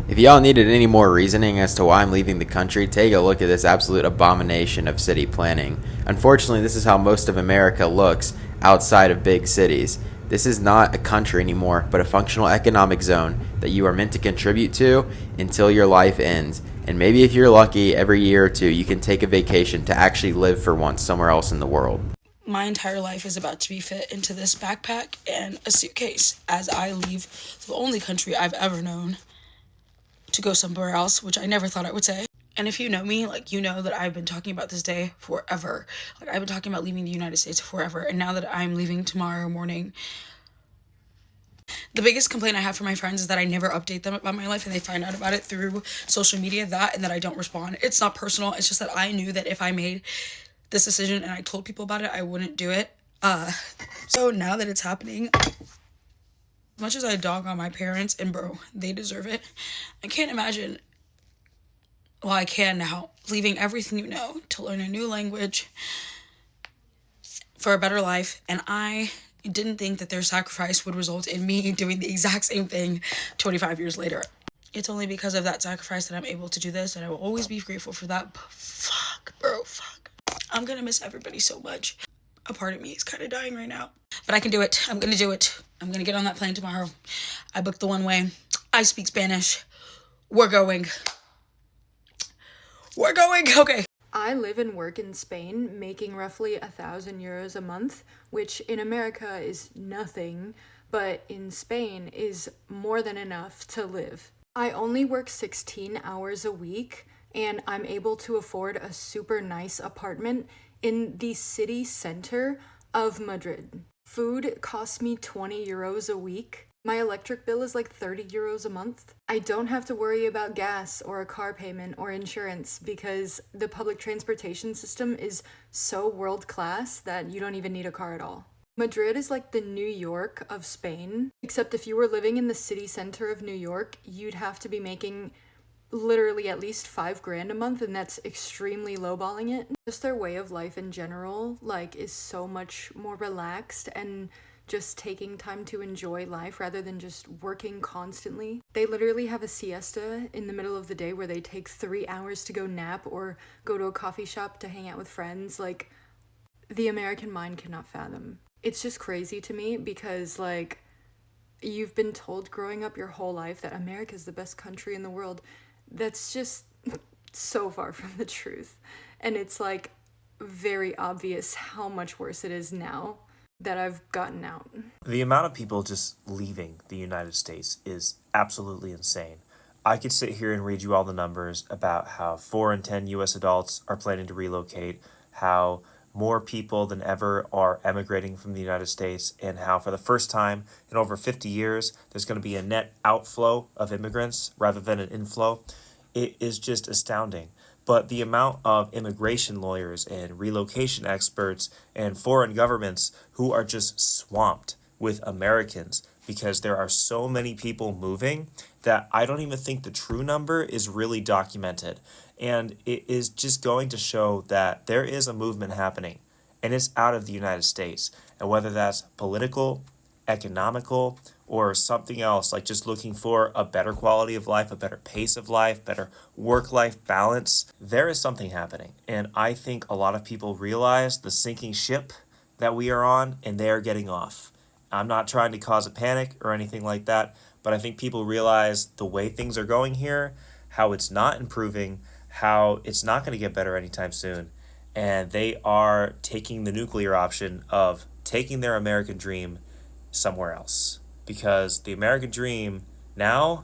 If y'all needed any more reasoning as to why I'm leaving the country, take a look at this absolute abomination of city planning. Unfortunately, this is how most of America looks outside of big cities. This is not a country anymore, but a functional economic zone that you are meant to contribute to until your life ends. And maybe if you're lucky, every year or two, you can take a vacation to actually live for once somewhere else in the world. My entire life is about to be fit into this backpack and a suitcase as I leave the only country I've ever known to go somewhere else, which I never thought I would say. And if you know me, like, you know that I've been talking about this day forever. Like, I've been talking about leaving the United States forever. And now that I'm leaving tomorrow morning, the biggest complaint I have from my friends is that I never update them about my life and they find out about it through social media, and that I don't respond. It's not personal. It's just that I knew that if I made this decision and I told people about it, I wouldn't do it. So now that it's happening, as much as I dog on my parents, and bro, they deserve it, I can't imagine, well, I can now, leaving everything you know to learn a new language for a better life. And I didn't think that their sacrifice would result in me doing the exact same thing 25 years later. It's only because of that sacrifice that I'm able to do this, and I will always be grateful for that. But fuck, bro, fuck. I'm gonna miss everybody so much. A part of me is kind of dying right now. But I can do it. I'm gonna do it. I'm gonna get on that plane tomorrow. I booked the one way. I speak Spanish. We're going. We're going. Okay. I live and work in Spain, making roughly €1,000 a month, which in America is nothing, but in Spain is more than enough to live. I only work 16 hours a week, and I'm able to afford a super nice apartment in the city center of Madrid. Food costs me €20 a week. My electric bill is like €30 a month. I don't have to worry about gas or a car payment or insurance because the public transportation system is so world class that you don't even need a car at all. Madrid is like the New York of Spain, except if you were living in the city center of New York, you'd have to be making literally at least $5,000 a month, and that's extremely lowballing it. Just their way of life in general, like, is so much more relaxed and just taking time to enjoy life rather than just working constantly. They literally have a siesta in the middle of the day where they take 3 hours to go nap or go to a coffee shop to hang out with friends. Like, the American mind cannot fathom. It's just crazy to me because, like, you've been told growing up your whole life that America is the best country in the world. That's just so far from the truth. And it's, like, very obvious how much worse it is now that I've gotten out. The amount of people just leaving the United States is absolutely insane. I could sit here and read you all the numbers about how 4 in 10 US adults are planning to relocate, how more people than ever are emigrating from the United States, and how for the first time in over 50 years, there's going to be a net outflow of immigrants rather than an inflow. It is just astounding. But the amount of immigration lawyers and relocation experts and foreign governments who are just swamped with Americans because there are so many people moving that I don't even think the true number is really documented. And it is just going to show that there is a movement happening, and it's out of the United States. And whether that's political, economical, or something else, like just looking for a better quality of life, a better pace of life, better work-life balance, there is something happening. And I think a lot of people realize the sinking ship that we are on, and they are getting off. I'm not trying to cause a panic or anything like that, but I think people realize the way things are going here, how it's not improving, how it's not going to get better anytime soon, and they are taking the nuclear option of taking their American dream somewhere else. Because the American dream now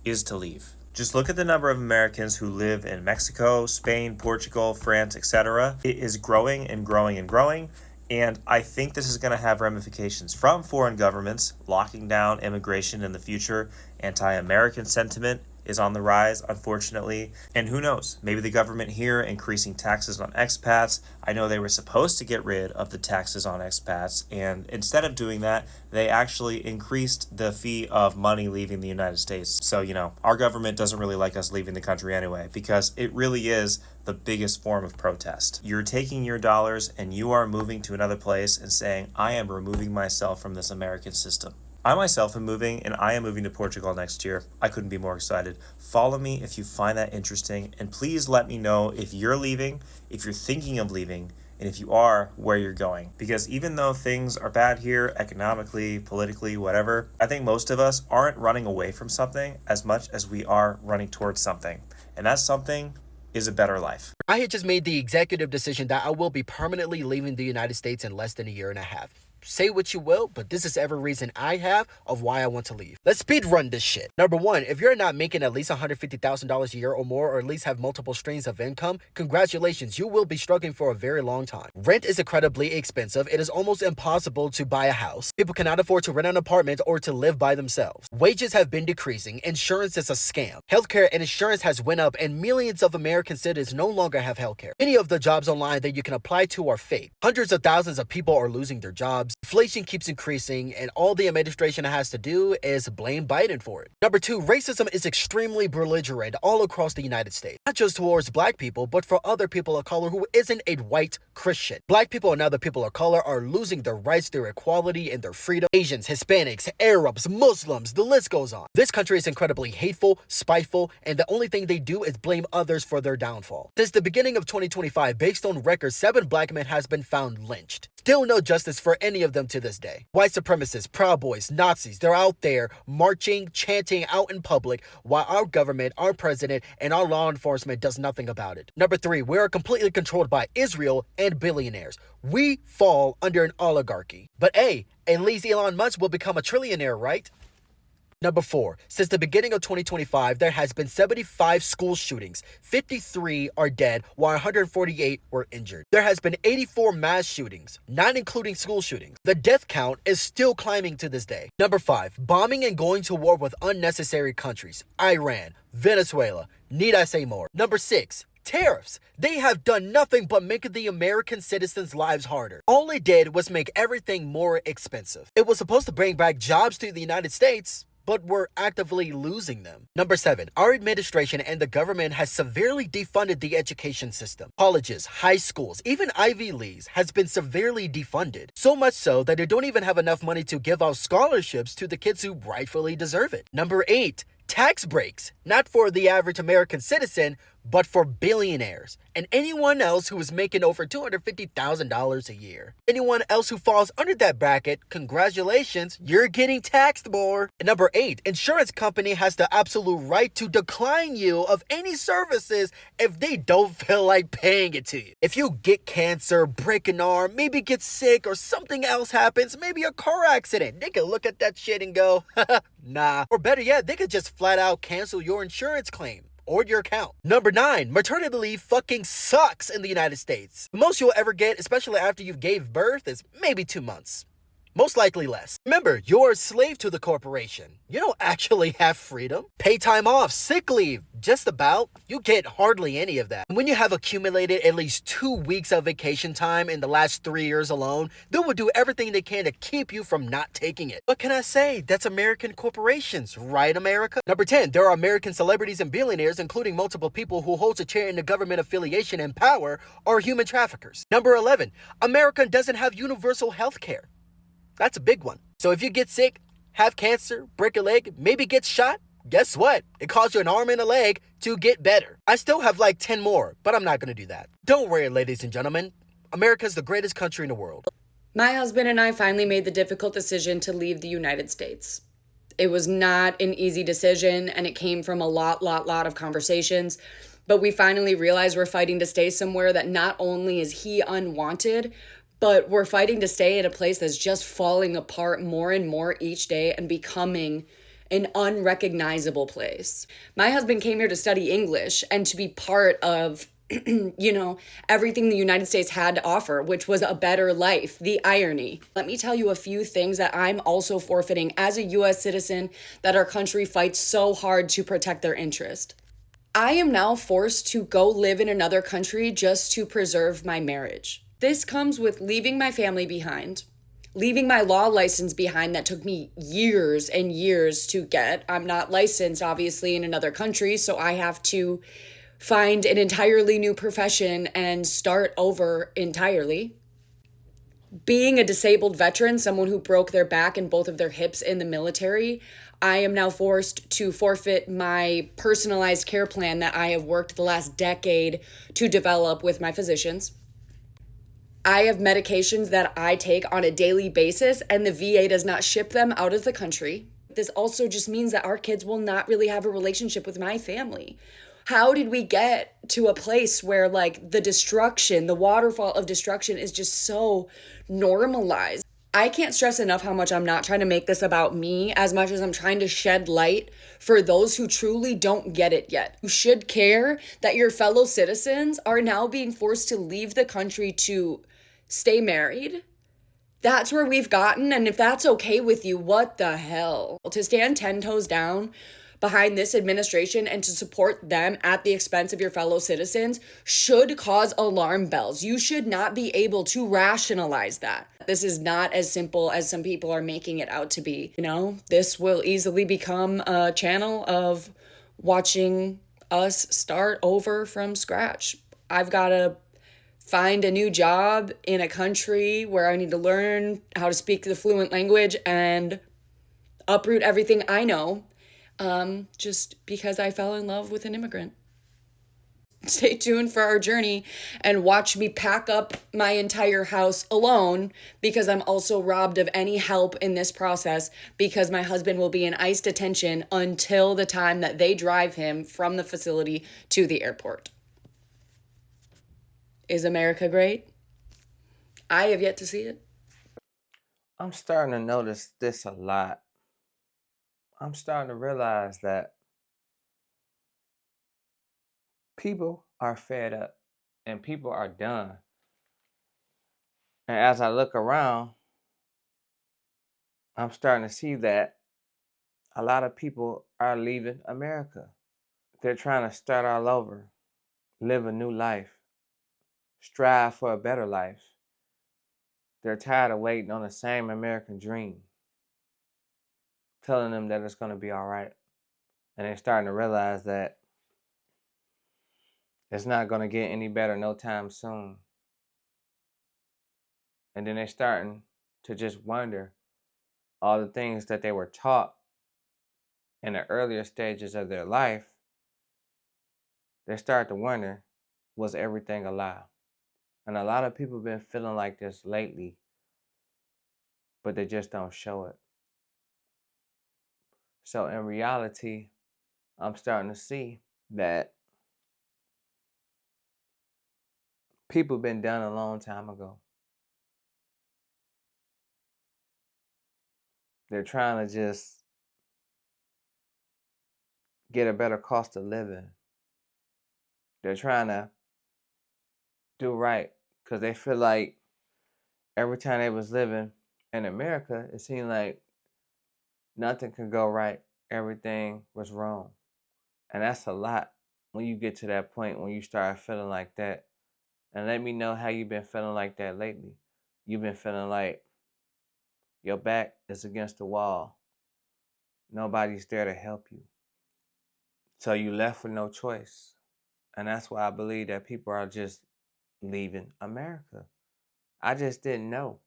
is to leave. Just look at the number of Americans who live in Mexico, Spain, Portugal, France, etc. It is growing and growing and growing. And I think this is going to have ramifications from foreign governments locking down immigration in the future. Anti-American sentiment is on the rise, unfortunately. And who knows, maybe the government here increasing taxes on expats. I know they were supposed to get rid of the taxes on expats, and instead of doing that, they actually increased the fee of money leaving the United States. So, our government doesn't really like us leaving the country anyway, because it really is the biggest form of protest. You're taking your dollars and you are moving to another place and saying, I am removing myself from this American system. I myself am moving, and I am moving to Portugal next year. I couldn't be more excited. Follow me if you find that interesting, and please let me know if you're leaving, if you're thinking of leaving, and if you are, where you're going. Because even though things are bad here, economically, politically, whatever, I think most of us aren't running away from something as much as we are running towards something. And that something is a better life. I had just made the executive decision that I will be permanently leaving the United States in less than a year and a half. Say what you will, but this is every reason I have of why I want to leave. Let's speed run this shit. Number one, if you're not making at least $150,000 a year or more, or at least have multiple streams of income, congratulations, you will be struggling for a very long time. Rent is incredibly expensive. It is almost impossible to buy a house. People cannot afford to rent an apartment or to live by themselves. Wages have been decreasing. Insurance is a scam. Healthcare and insurance has went up, and millions of American citizens no longer have healthcare. Many of the jobs online that you can apply to are fake. Hundreds of thousands of people are losing their jobs. Inflation keeps increasing, and all the administration has to do is blame Biden for it. Number two, racism is extremely belligerent all across the United States. Not just towards black people, but for other people of color who isn't a white Christian. Black people and other people of color are losing their rights, their equality, and their freedom. Asians, Hispanics, Arabs, Muslims, the list goes on. This country is incredibly hateful, spiteful, and the only thing they do is blame others for their downfall. Since the beginning of 2025, based on records, 7 black men has been found lynched. Still no justice for any of them to this day. White supremacists, Proud Boys, Nazis, they're out there marching, chanting out in public while our government, our president, and our law enforcement does nothing about it. Number 3, we are completely controlled by Israel and billionaires. We fall under an oligarchy. But hey, at least Elon Musk will become a trillionaire, right? Number 4, since the beginning of 2025, there has been 75 school shootings. 53 are dead, while 148 were injured. There has been 84 mass shootings, not including school shootings. The death count is still climbing to this day. Number 5, bombing and going to war with unnecessary countries. Iran, Venezuela, need I say more? Number 6, tariffs. They have done nothing but make the American citizens' lives harder. All it did was make everything more expensive. It was supposed to bring back jobs to the United States, but we're actively losing them. Number 7, our administration and the government has severely defunded the education system. Colleges, high schools, even Ivy Leagues has been severely defunded. So much so that they don't even have enough money to give out scholarships to the kids who rightfully deserve it. Number 8, tax breaks, not for the average American citizen, but for billionaires and anyone else who is making over $250,000 a year. Anyone else who falls under that bracket, congratulations, you're getting taxed more. And number 8, insurance company has the absolute right to decline you of any services if they don't feel like paying it to you. If you get cancer, break an arm, maybe get sick or something else happens, maybe a car accident, they can look at that shit and go, nah. Or better yet, they could just flat out cancel your insurance claim or your account. Number 9, maternity leave fucking sucks in the United States. The most you'll ever get, especially after you gave birth, is maybe 2 months. Most likely less. Remember, you're a slave to the corporation. You don't actually have freedom. Pay time off, sick leave, just about. You get hardly any of that. When you have accumulated at least 2 weeks of vacation time in the last 3 years alone, they will do everything they can to keep you from not taking it. What can I say? That's American corporations, right, America? Number 10, there are American celebrities and billionaires, including multiple people who hold a chair in the government affiliation and power, are human traffickers. Number 11, America doesn't have universal health care. That's a big one. So if you get sick, have cancer, break a leg, maybe get shot, guess what? It costs you an arm and a leg to get better. I still have like 10 more, but I'm not going to do that. Don't worry, ladies and gentlemen. America's the greatest country in the world. My husband and I finally made the difficult decision to leave the United States. It was not an easy decision, and it came from a lot of conversations. But we finally realized we're fighting to stay somewhere that not only is he unwanted, but we're fighting to stay in a place that's just falling apart more and more each day and becoming an unrecognizable place. My husband came here to study English and to be part of, everything the United States had to offer, which was a better life, the irony. Let me tell you a few things that I'm also forfeiting as a U.S. citizen that our country fights so hard to protect their interest. I am now forced to go live in another country just to preserve my marriage. This comes with leaving my family behind, leaving my law license behind that took me years and years to get. I'm not licensed, obviously, in another country, so I have to find an entirely new profession and start over entirely. Being a disabled veteran, someone who broke their back and both of their hips in the military, I am now forced to forfeit my personalized care plan that I have worked the last decade to develop with my physicians. I have medications that I take on a daily basis, and the VA does not ship them out of the country. This also just means that our kids will not really have a relationship with my family. How did we get to a place where, like, the destruction, the waterfall of destruction is just so normalized? I can't stress enough how much I'm not trying to make this about me as much as I'm trying to shed light for those who truly don't get it yet, who should care that your fellow citizens are now being forced to leave the country to stay married. That's where we've gotten, and if that's okay with you, what the hell? To stand 10 toes down behind this administration and to support them at the expense of your fellow citizens should cause alarm bells. You should not be able to rationalize that. This is not as simple as some people are making it out to be. You know, this will easily become a channel of watching us start over from scratch. I've got to find a new job in a country where I need to learn how to speak the fluent language and uproot everything I know, just because I fell in love with an immigrant. Stay tuned for our journey and watch me pack up my entire house alone, because I'm also robbed of any help in this process because my husband will be in ICE detention until the time that they drive him from the facility to the airport. Is America great? I have yet to see it. I'm starting to notice this a lot. I'm starting to realize that people are fed up and people are done. And as I look around, I'm starting to see that a lot of people are leaving America. They're trying to start all over, live a new life, strive for a better life. They're tired of waiting on the same American dream, telling them that it's going to be all right. And they're starting to realize that it's not going to get any better no time soon. And then they're starting to just wonder all the things that they were taught in the earlier stages of their life. They start to wonder, was everything a lie? And a lot of people have been feeling like this lately, but they just don't show it. So in reality, I'm starting to see that people have been done a long time ago. They're trying to just get a better cost of living. They're trying to do right because they feel like every time they was living in America, it seemed like nothing could go right. Everything was wrong. And that's a lot when you get to that point when you start feeling like that. And let me know how you've been feeling like that lately. You've been feeling like your back is against the wall. Nobody's there to help you. So you left with no choice. And that's why I believe that people are just leaving America. I just didn't know.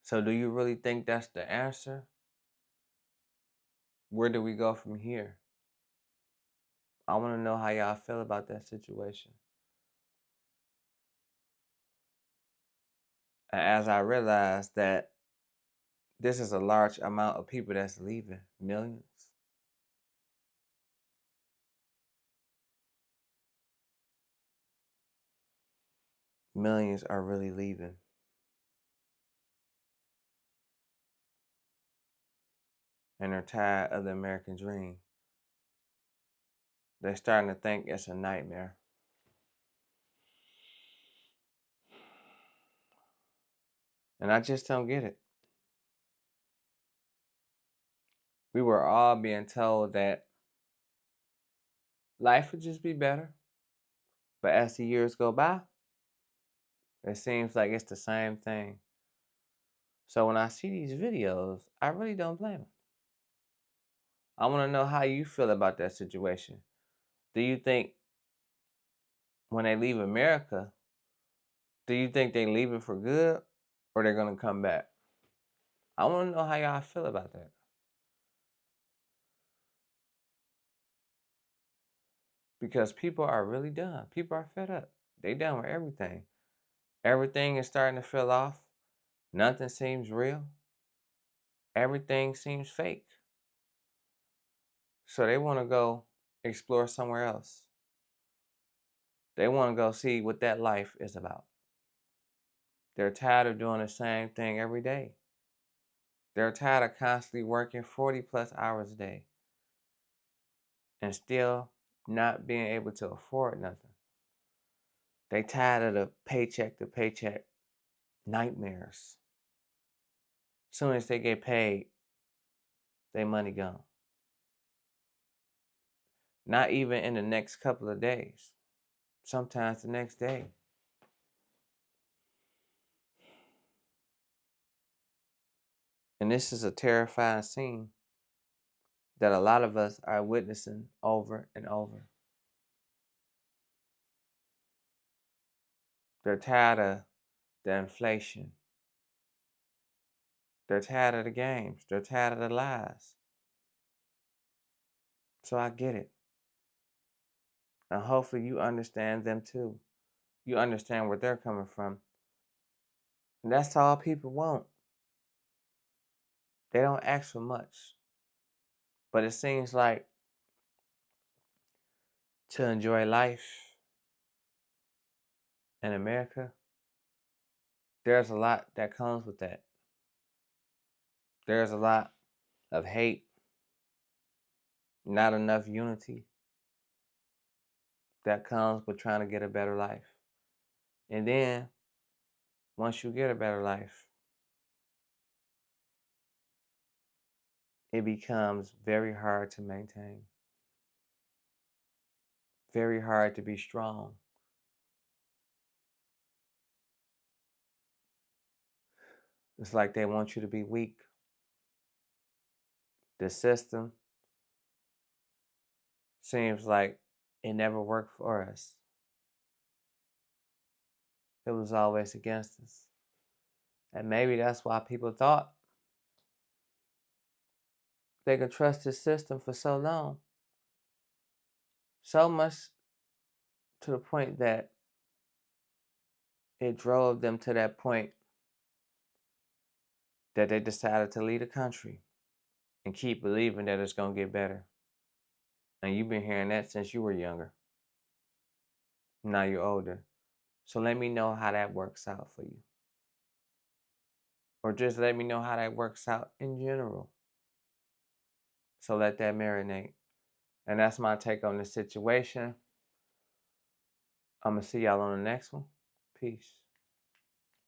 So do you really think that's the answer? Where do we go from here? I want to know how y'all feel about that situation. And as I realized that this is a large amount of people that's leaving, millions. Millions are really leaving. And they're tired of the American dream. They're starting to think it's a nightmare. And I just don't get it. We were all being told that life would just be better. But as the years go by, it seems like it's the same thing. So when I see these videos, I really don't blame them. I want to know how you feel about that situation. Do you think when they leave America Do you think they leaving for good or they're going to come back? I want to know how y'all feel about that. Because people are really done. People are fed up. They done with everything. Everything is starting to feel off. Nothing seems real. Everything seems fake. So they want to go explore somewhere else. They want to go see what that life is about. They're tired of doing the same thing every day. They're tired of constantly working 40 plus hours a day and still not being able to afford nothing. They tired of the paycheck to paycheck nightmares. Soon as they get paid, their money gone. Not even in the next couple of days. Sometimes the next day. And this is a terrifying scene that a lot of us are witnessing over and over. They're tired of the inflation. They're tired of the games. They're tired of the lies. So I get it. And hopefully you understand them too. You understand where they're coming from. And that's all people want. They don't ask for much. But it seems like to enjoy life in America, there's a lot that comes with that. There's a lot of hate, not enough unity that comes with trying to get a better life. And then, once you get a better life, it becomes very hard to maintain, very hard to be strong. It's like they want you to be weak. The system seems like it never worked for us. It was always against us. And maybe that's why people thought they could trust this system for so long. So much to the point that it drove them to that point that they decided to leave the country and keep believing that it's going to get better. And you've been hearing that since you were younger. Now you're older. So let me know how that works out for you. Or just let me know how that works out in general. So let that marinate. And that's my take on the situation. I'm going to see y'all on the next one. Peace.